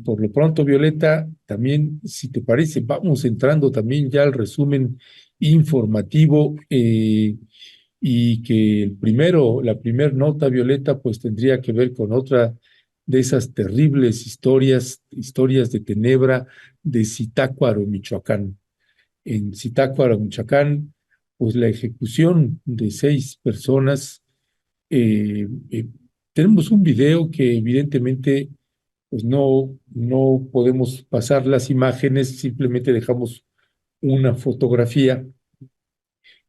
por lo pronto, Violeta, también, si te parece, vamos entrando también ya al resumen informativo y que la primer nota, Violeta, pues tendría que ver con otra de esas terribles historias de tenebra de Zitácuaro, Michoacán. En Zitácuaro, Michoacán, pues la ejecución de 6 personas. eh, eh, Tenemos un video que evidentemente pues no podemos pasar las imágenes, simplemente dejamos una fotografía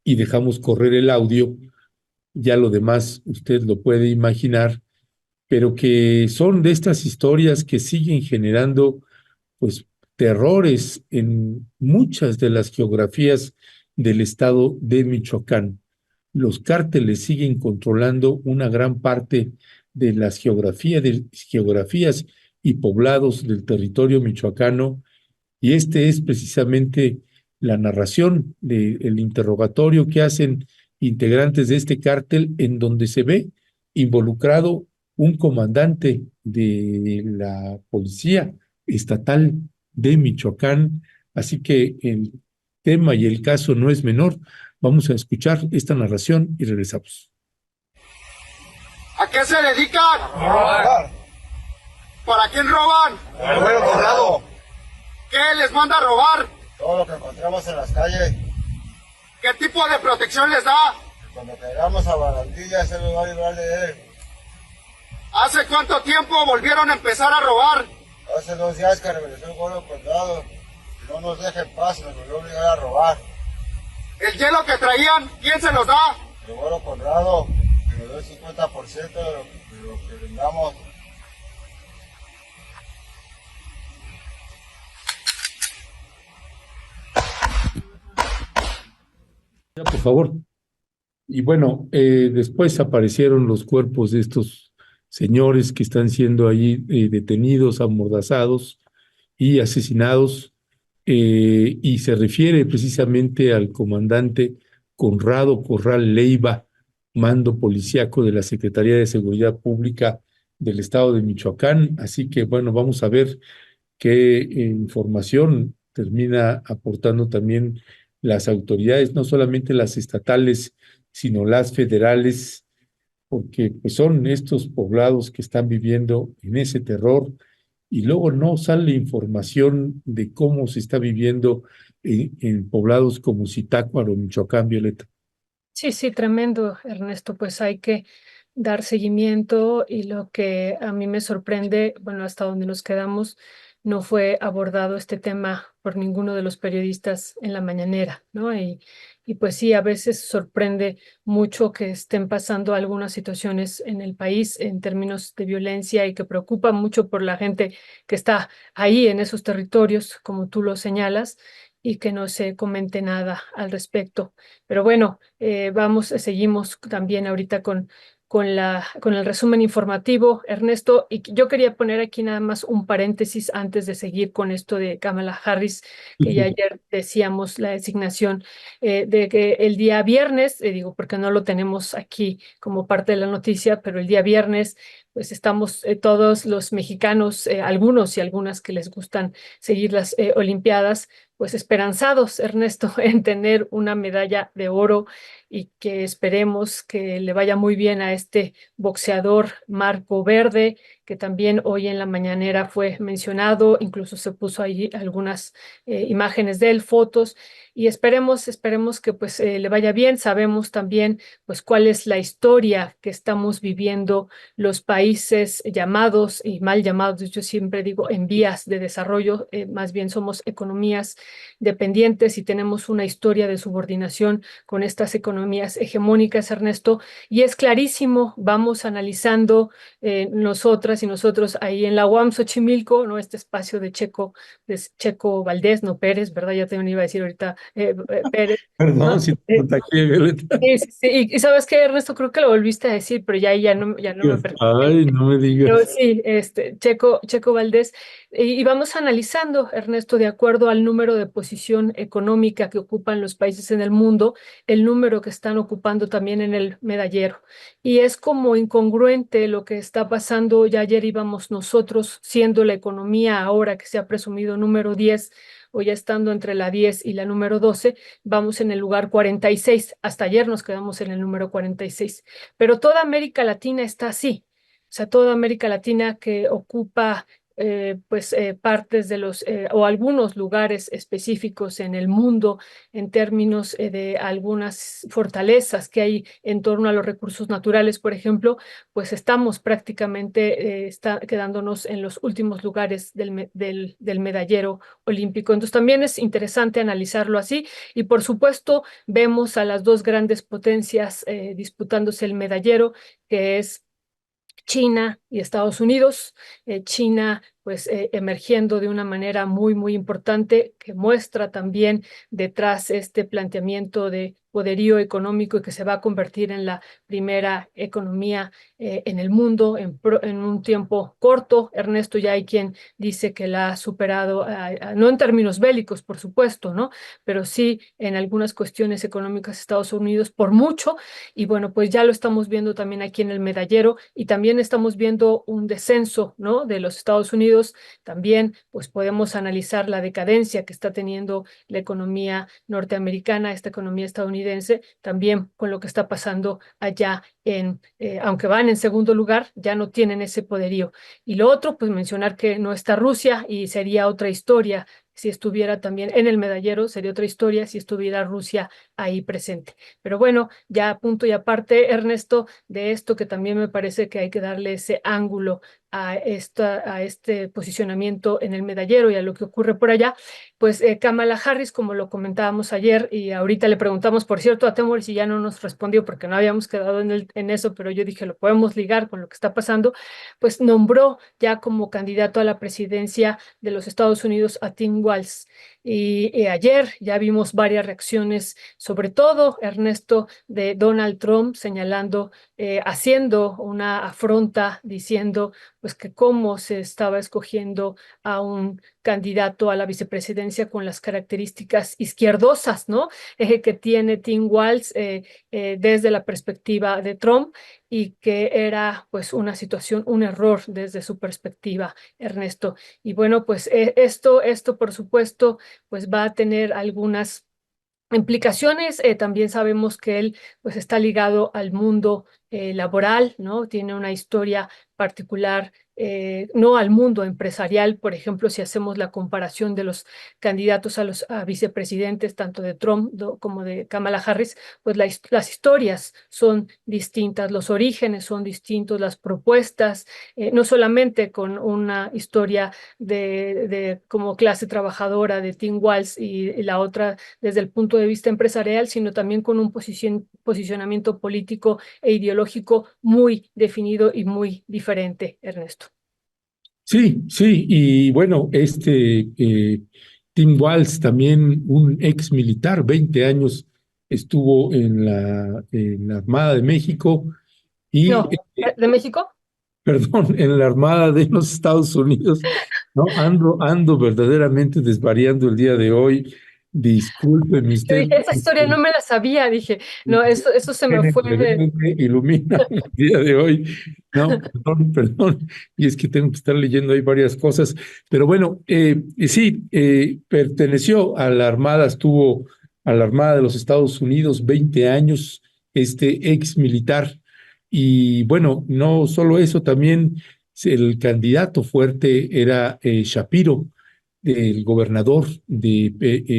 y dejamos correr el audio. Ya lo demás usted lo puede imaginar, pero que son de estas historias que siguen generando pues terrores en muchas de las geografías del estado de Michoacán. Los cárteles siguen controlando una gran parte de las geografías y poblados del territorio michoacano, y este es precisamente la narración del interrogatorio que hacen integrantes de este cártel, en donde se ve involucrado un comandante de la policía estatal de Michoacán. Así que el tema y el caso no es menor. Vamos a escuchar esta narración y regresamos. ¿A qué se dedican? Robar. ¿Para quién roban? El güero Colorado. ¿Qué les manda a robar? Todo lo que encontramos en las calles. ¿Qué tipo de protección les da? Cuando caigamos a Barandilla, se nos va a librar de él. ¿Hace cuánto tiempo volvieron a empezar a robar? Hace 2 días que regresó el güero Colorado. No nos deja en paz, nos volvió a obligar a robar. ¿El hielo que traían, quién se los da? El güero Colorado, que nos dio el 50% de lo que brindamos. Ya, por favor. Y bueno, después aparecieron los cuerpos de estos señores que están siendo ahí detenidos, amordazados y asesinados, y se refiere precisamente al comandante Conrado Corral Leiva, mando policíaco de la Secretaría de Seguridad Pública del Estado de Michoacán. Así que bueno, vamos a ver qué información termina aportando también las autoridades, no solamente las estatales, sino las federales, porque pues son estos poblados que están viviendo en ese terror, y luego no sale información de cómo se está viviendo en poblados como Zitácuaro, Michoacán, Violeta. Sí, sí, tremendo, Ernesto. Pues hay que dar seguimiento y lo que a mí me sorprende, bueno, hasta donde nos quedamos, no fue abordado este tema por ninguno de los periodistas en la mañanera, ¿no? Y pues sí, a veces sorprende mucho que estén pasando algunas situaciones en el país en términos de violencia y que preocupa mucho por la gente que está ahí en esos territorios, como tú lo señalas, y que no se comente nada al respecto. Pero bueno, seguimos también ahorita con el resumen informativo, Ernesto, y yo quería poner aquí nada más un paréntesis antes de seguir con esto de Kamala Harris, que ya ayer decíamos la designación de que el día viernes, digo porque no lo tenemos aquí como parte de la noticia, pero el día viernes pues estamos todos los mexicanos, algunos y algunas que les gustan seguir las Olimpiadas, pues esperanzados, Ernesto, en tener una medalla de oro y que esperemos que le vaya muy bien a este boxeador Marco Verde, que también hoy en la mañanera fue mencionado, incluso se puso ahí algunas imágenes de él, fotos, y esperemos que pues le vaya bien. Sabemos también pues cuál es la historia que estamos viviendo los países llamados y mal llamados, yo siempre digo en vías de desarrollo, más bien somos economías dependientes y tenemos una historia de subordinación con estas economías hegemónicas, Ernesto, y es clarísimo, vamos analizando nosotras y nosotros ahí en la UAM Xochimilco, ¿no? Este espacio de Checo Valdés, no Pérez, ¿verdad? Ya te iba a decir ahorita Pérez, Perdón ¿no? si te contagié, Violeta. Sí, sí, sí. Y sabes qué, Ernesto, creo que lo volviste a decir, pero ya no me percaté. Ay, no me Pero digas. sí, Checo Valdés, y vamos analizando, Ernesto, de acuerdo al número de posición económica que ocupan los países en el mundo, el número que están ocupando también en el medallero. Y es como incongruente lo que está pasando. Ya ayer íbamos nosotros, siendo la economía ahora que se ha presumido número 10, o ya estando entre la 10 y la número 12, vamos en el lugar 46. Hasta ayer nos quedamos en el número 46. Pero toda América Latina está así. O sea, toda América Latina que ocupa partes de los o algunos lugares específicos en el mundo en términos de algunas fortalezas que hay en torno a los recursos naturales, por ejemplo, pues estamos prácticamente quedándonos en los últimos lugares del medallero olímpico. Entonces también es interesante analizarlo así y por supuesto vemos a las dos grandes potencias disputándose el medallero, que es China y Estados Unidos. China pues emergiendo de una manera muy, muy importante, que muestra también detrás este planteamiento de poderío económico y que se va a convertir en la primera economía en el mundo en un tiempo corto. Ernesto, ya hay quien dice que la ha superado, no en términos bélicos, por supuesto, ¿no? Pero sí en algunas cuestiones económicas Estados Unidos por mucho. Y bueno, pues ya lo estamos viendo también aquí en el medallero y también estamos viendo un descenso, ¿no? De los Estados Unidos. También pues podemos analizar la decadencia que está teniendo la economía norteamericana, esta economía estadounidense, también con lo que está pasando allá aunque van en segundo lugar, ya no tienen ese poderío. Y lo otro, pues mencionar que no está Rusia y sería otra historia. Si estuviera también en el medallero, sería otra historia si estuviera Rusia ahí presente. Pero bueno, ya punto y aparte, Ernesto, de esto que también me parece que hay que darle ese ángulo a este posicionamiento en el medallero y a lo que ocurre por allá, pues Kamala Harris, como lo comentábamos ayer y ahorita le preguntamos, por cierto, a Temoris y ya no nos respondió porque no habíamos quedado en eso, pero yo dije, lo podemos ligar con lo que está pasando, pues nombró ya como candidato a la presidencia de los Estados Unidos a Tim Walz. Y ayer ya vimos varias reacciones, sobre todo, Ernesto, de Donald Trump señalando, haciendo una afronta, diciendo pues que cómo se estaba escogiendo a un candidato a la vicepresidencia con las características izquierdosas, ¿no? Que tiene Tim Walz desde la perspectiva de Trump y que era pues una situación, un error desde su perspectiva, Ernesto. Y bueno, pues esto por supuesto pues va a tener algunas implicaciones. También sabemos que él pues está ligado al mundo laboral, ¿no? Tiene una historia particular, no al mundo empresarial. Por ejemplo, si hacemos la comparación de los candidatos a vicepresidentes, tanto de Trump como de Kamala Harris, pues las historias son distintas, los orígenes son distintos, las propuestas, no solamente con una historia como clase trabajadora de Tim Walz y la otra desde el punto de vista empresarial, sino también con un posicionamiento político e ideológico muy definido y muy diferente, Ernesto. Sí, sí, y bueno, Tim Walz, también un ex militar, 20 años estuvo en la Armada de México y, No, ¿de México? perdón, en la Armada de los Estados Unidos, ¿no? Ando verdaderamente desvariando el día de hoy. Discúlpeme Yo usted. dije, esa historia no me la sabía, dije, no, eso se me fue de... Me ilumina el día de hoy. No, perdón, perdón. Y es que tengo que estar leyendo ahí varias cosas. Pero bueno, sí, perteneció a la Armada, estuvo a la Armada de los Estados Unidos 20 años, ex militar. Y bueno, no solo eso, también el candidato fuerte era Shapiro, el gobernador de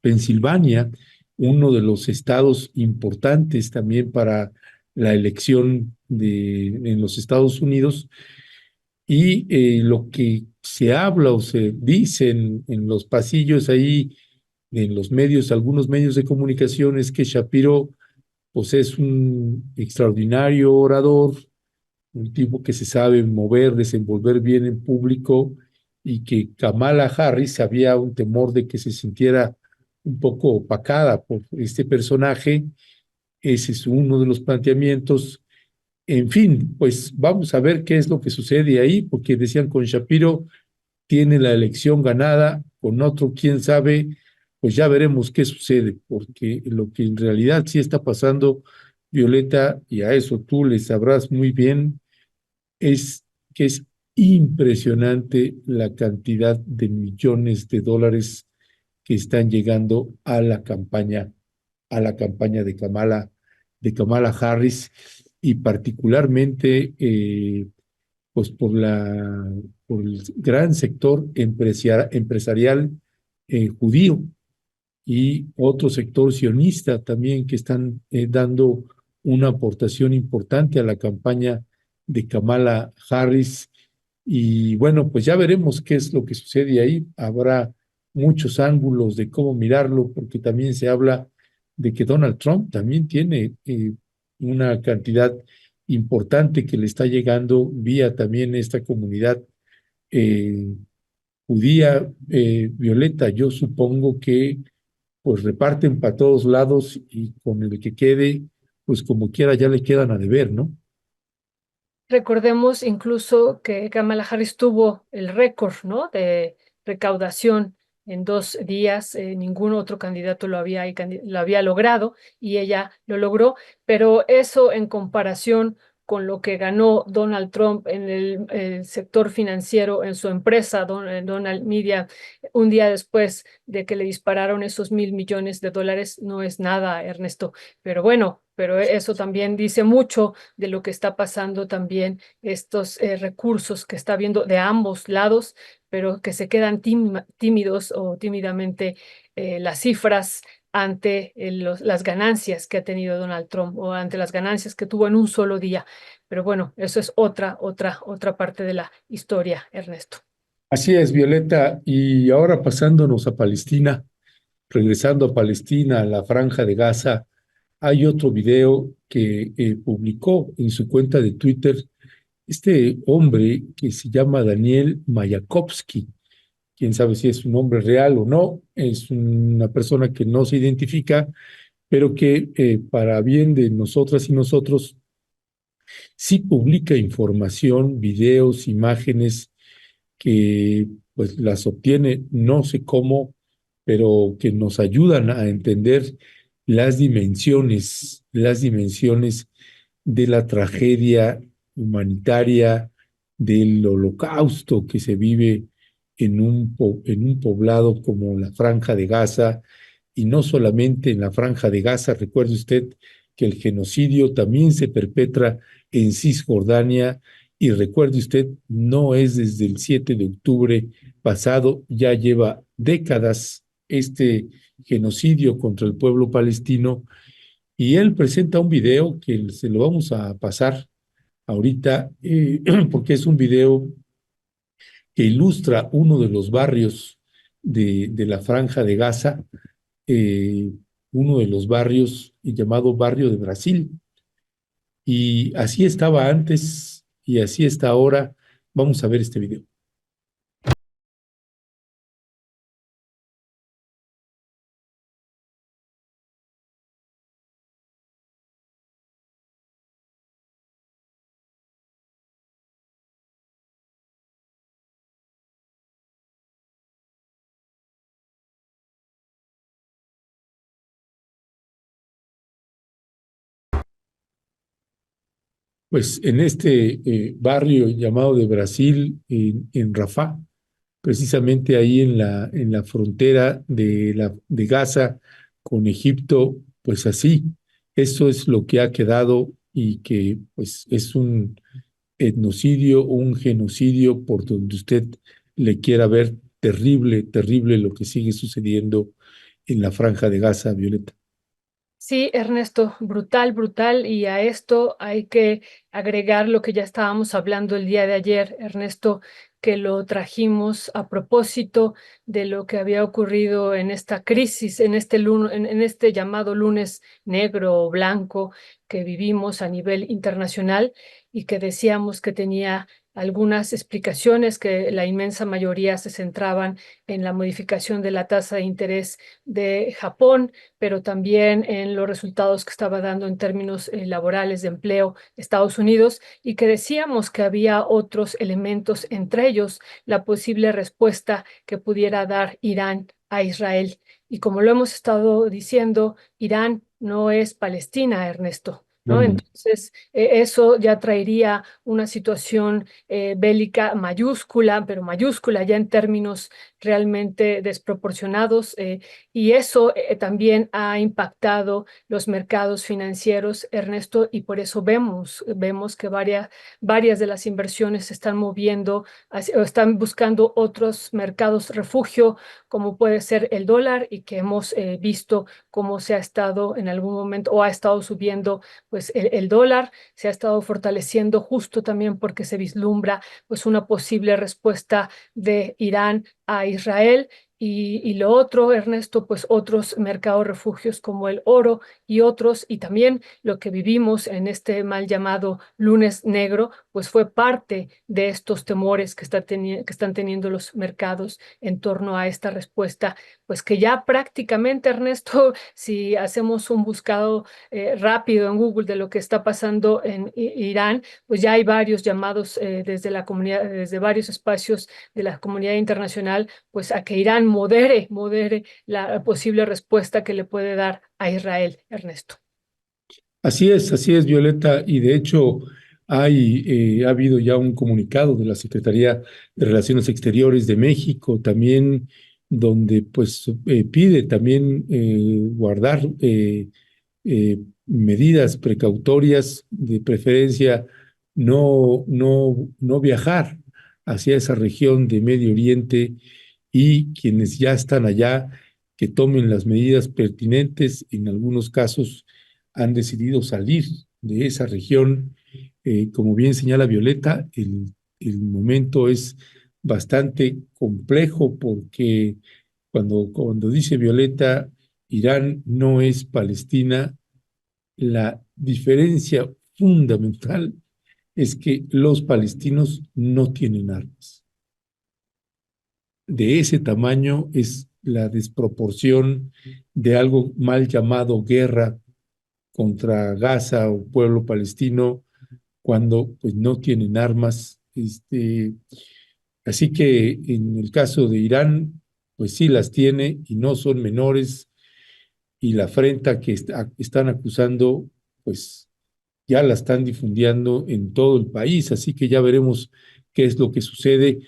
Pensilvania, uno de los estados importantes también para la elección en los Estados Unidos. Y lo que se habla o se dice en los pasillos ahí, en los medios, algunos medios de comunicación, es que Shapiro pues es un extraordinario orador, un tipo que se sabe mover, desenvolver bien en público, y que Kamala Harris había un temor de que se sintiera un poco opacada por este personaje. Ese es uno de los planteamientos. En fin, pues vamos a ver qué es lo que sucede ahí, porque decían con Shapiro tiene la elección ganada, con otro quién sabe, pues ya veremos qué sucede, porque lo que en realidad sí está pasando, Violeta, y a eso tú le sabrás muy bien, es que es impresionante la cantidad de millones de dólares que están llegando a la campaña de Kamala Harris, y particularmente pues por el gran sector empresarial judío y otro sector sionista también que están dando una aportación importante a la campaña de Kamala Harris. Y bueno, pues ya veremos qué es lo que sucede ahí. Habrá muchos ángulos de cómo mirarlo, porque también se habla de que Donald Trump también tiene una cantidad importante que le está llegando vía también esta comunidad eh, judía, Violeta. Yo supongo que pues reparten para todos lados y con el que quede, pues como quiera ya le quedan a deber, ¿no? Recordemos incluso que Kamala Harris tuvo el récord, ¿no?, de recaudación en 2 días. Ningún otro candidato lo había logrado y ella lo logró, pero eso en comparación con lo que ganó Donald Trump en el sector financiero en su empresa, Donald Media, un día después de que le dispararon esos $1.000 millones, no es nada, Ernesto. Pero bueno, pero eso también dice mucho de lo que está pasando también, estos recursos que está viendo de ambos lados, pero que se quedan tímidos o tímidamente las cifras ante las ganancias que ha tenido Donald Trump o ante las ganancias que tuvo en un solo día. Pero bueno, eso es otra parte de la historia, Ernesto. Así es, Violeta. Y ahora pasándonos a Palestina, regresando a Palestina, a la Franja de Gaza, hay otro video que publicó en su cuenta de Twitter este hombre que se llama Daniel Mayakovsky. Quién sabe si es un nombre real o no, es una persona que no se identifica, pero que para bien de nosotras y nosotros sí publica información, videos, imágenes que pues las obtiene no sé cómo, pero que nos ayudan a entender las dimensiones de la tragedia humanitaria, del holocausto que se vive en un poblado como la Franja de Gaza, y no solamente en la Franja de Gaza. Recuerde usted que el genocidio también se perpetra en Cisjordania, y recuerde usted, no es desde el 7 de octubre pasado, ya lleva décadas este genocidio contra el pueblo palestino. Y él presenta un video que se lo vamos a pasar ahorita, porque es un video que ilustra uno de los barrios de la Franja de Gaza, eh, uno de los barrios llamado Barrio de Brasil. Y así estaba antes y así está ahora. Vamos a ver este video. Pues en este barrio llamado de Brasil, en Rafah, precisamente ahí en la frontera de Gaza con Egipto, pues así, eso es lo que ha quedado, y que pues es un etnocidio o un genocidio por donde usted le quiera ver. Terrible, terrible lo que sigue sucediendo en la Franja de Gaza, Violeta. Sí, Ernesto, brutal, brutal. Y a esto hay que agregar lo que ya estábamos hablando el día de ayer, Ernesto, que lo trajimos a propósito de lo que había ocurrido en esta crisis, en este llamado lunes negro o blanco que vivimos a nivel internacional, y que decíamos que tenía algunas explicaciones, que la inmensa mayoría se centraban en la modificación de la tasa de interés de Japón, pero también en los resultados que estaba dando en términos laborales de empleo Estados Unidos, y que decíamos que había otros elementos, entre ellos la posible respuesta que pudiera dar Irán a Israel. Y como lo hemos estado diciendo, Irán no es Palestina, Ernesto, No, ¿no? no. Entonces, eso ya traería una situación bélica mayúscula, pero mayúscula ya en términos realmente desproporcionados, y eso también ha impactado los mercados financieros, Ernesto, y por eso vemos que varias de las inversiones se están moviendo o están buscando otros mercados refugio, como puede ser el dólar, y que hemos visto cómo se ha estado en algún momento o ha estado subiendo pues el dólar, se ha estado fortaleciendo justo también porque se vislumbra pues una posible respuesta de Irán a Israel. Y lo otro, Ernesto, pues otros mercados refugios como el oro y otros, y también lo que vivimos en este mal llamado lunes negro, pues fue parte de estos temores que están teniendo los mercados en torno a esta respuesta, pues que ya prácticamente, Ernesto, si hacemos un buscado rápido en Google de lo que está pasando en Irán, pues ya hay varios llamados desde la comunidad, desde varios espacios de la comunidad internacional, pues a que Irán modere la posible respuesta que le puede dar a Israel, Ernesto. Así es, Violeta, y de hecho ha habido ya un comunicado de la Secretaría de Relaciones Exteriores de México también, donde pues pide también guardar medidas precautorias, de preferencia no viajar hacia esa región de Medio Oriente, y quienes ya están allá, que tomen las medidas pertinentes. En algunos casos han decidido salir de esa región. Como bien señala Violeta, el momento es bastante complejo porque cuando dice Violeta, Irán no es Palestina, la diferencia fundamental es que los palestinos no tienen armas. De ese tamaño es la desproporción de algo mal llamado guerra contra Gaza o pueblo palestino, cuando pues no tienen armas. Así que en el caso de Irán, pues sí las tiene y no son menores, y la afrenta que están acusando, pues ya la están difundiendo en todo el país, así que ya veremos qué es lo que sucede.